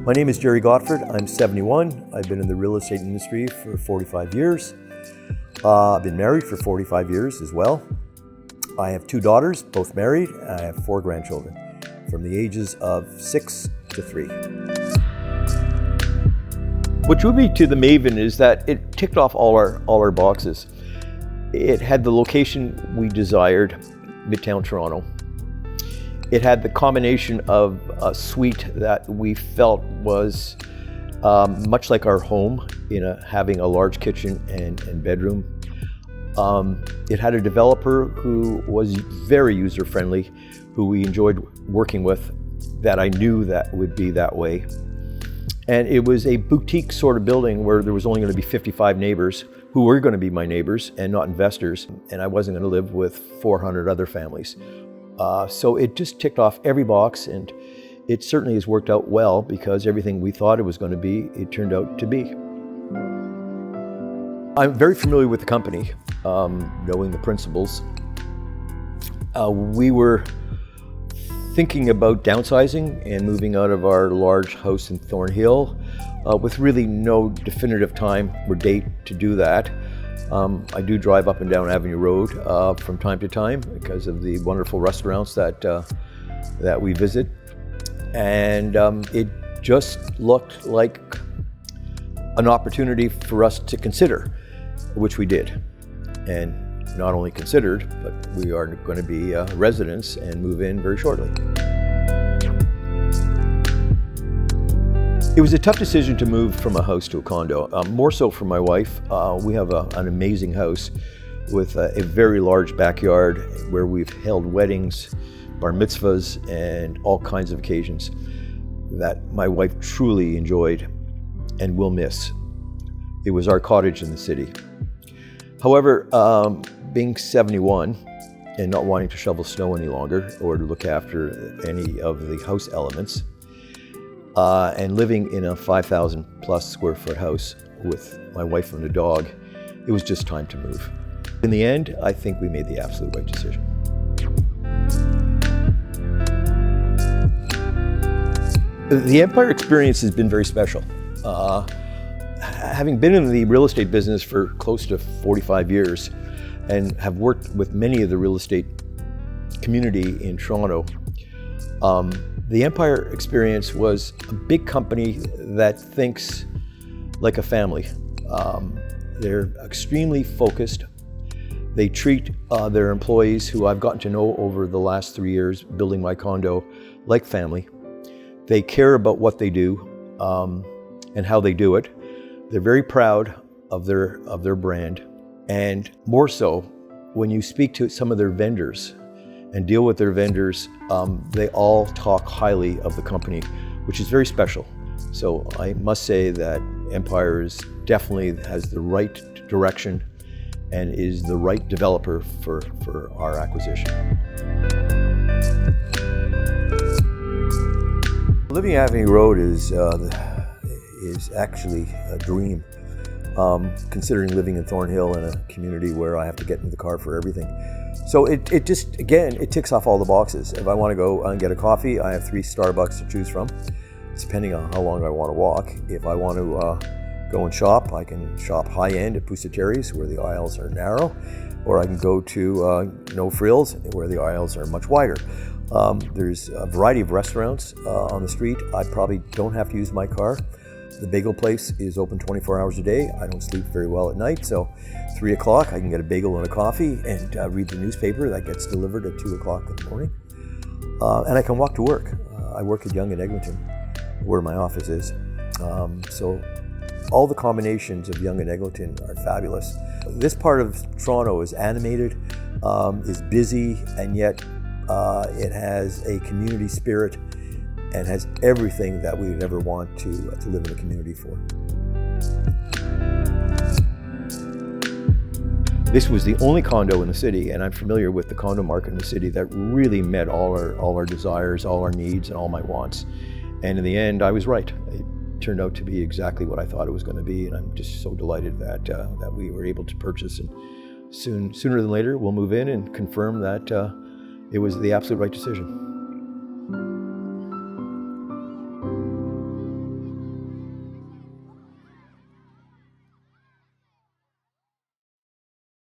My name is Jerry Godford. I'm 71. I've been in the real estate industry for 45 years. I've been married for 45 years as well. I have 2 daughters, both married. I have 4 grandchildren from the ages of 6 to 3. What drew me to the Maven is that it ticked off all our boxes. It had the location we desired, Midtown Toronto. It had the combination of a suite that we felt was much like our home, having a large kitchen and bedroom. It had a developer who was very user-friendly, who we enjoyed working with, that I knew that would be that way. And it was a boutique sort of building where there was only going to be 55 neighbors who were going to be my neighbors and not investors. And I wasn't going to live with 400 other families. So it just ticked off every box, and it certainly has worked out well because everything we thought it was going to be, it turned out to be. I'm very familiar with the company, knowing the principals. We were thinking about downsizing and moving out of our large house in Thornhill with really no definitive time or date to do that. I do drive up and down Avenue Road from time to time because of the wonderful restaurants that we visit. And it just looked like an opportunity for us to consider, which we did. And not only considered, but we are going to be residents and move in very shortly. It was a tough decision to move from a house to a condo, more so for my wife. We have an amazing house with a very large backyard where we've held weddings, bar mitzvahs, and all kinds of occasions that my wife truly enjoyed and will miss. It was our cottage in the city. However, being 71 and not wanting to shovel snow any longer or to look after any of the house elements, and living in a 5,000 plus square foot house with my wife and a dog, it was just time to move. In the end, I think we made the absolute right decision. The Empire experience has been very special. Having been in the real estate business for close to 45 years and have worked with many of the real estate community in Toronto, the Empire experience was a big company that thinks like a family. They're extremely focused. They treat their employees, who I've gotten to know over the last 3 years building my condo, like family. They care about what they do and how they do it. They're very proud of their brand. And more so, when you speak to some of their vendors and deal with their vendors, they all talk highly of the company, which is very special. So I must say that Empire definitely has the right direction and is the right developer for our acquisition. Living Avenue Road is actually a dream, considering living in Thornhill in a community where I have to get into the car for everything. So it just, again, it ticks off all the boxes. If I want to go and get a coffee, I have 3 Starbucks to choose from, depending on how long I want to walk. If I want to go and shop, I can shop high-end at Pusateri's, where the aisles are narrow, or I can go to No Frills, where the aisles are much wider. There's a variety of restaurants on the street. I probably don't have to use my car. The bagel place is open 24 hours a day. I don't sleep very well at night, so 3 o'clock I can get a bagel and a coffee and read the newspaper that gets delivered at 2 o'clock in the morning. And I can walk to work. I work at Yonge and Eglinton, where my office is. So all the combinations of Yonge and Eglinton are fabulous. This part of Toronto is animated, is busy, and yet it has a community spirit and has everything that we would ever want to live in a community for. This was the only condo in the city, and I'm familiar with the condo market in the city, that really met all our desires, all our needs, and all my wants. And in the end, I was right. It turned out to be exactly what I thought it was going to be, and I'm just so delighted that we were able to purchase. And sooner than later, we'll move in and confirm that it was the absolute right decision.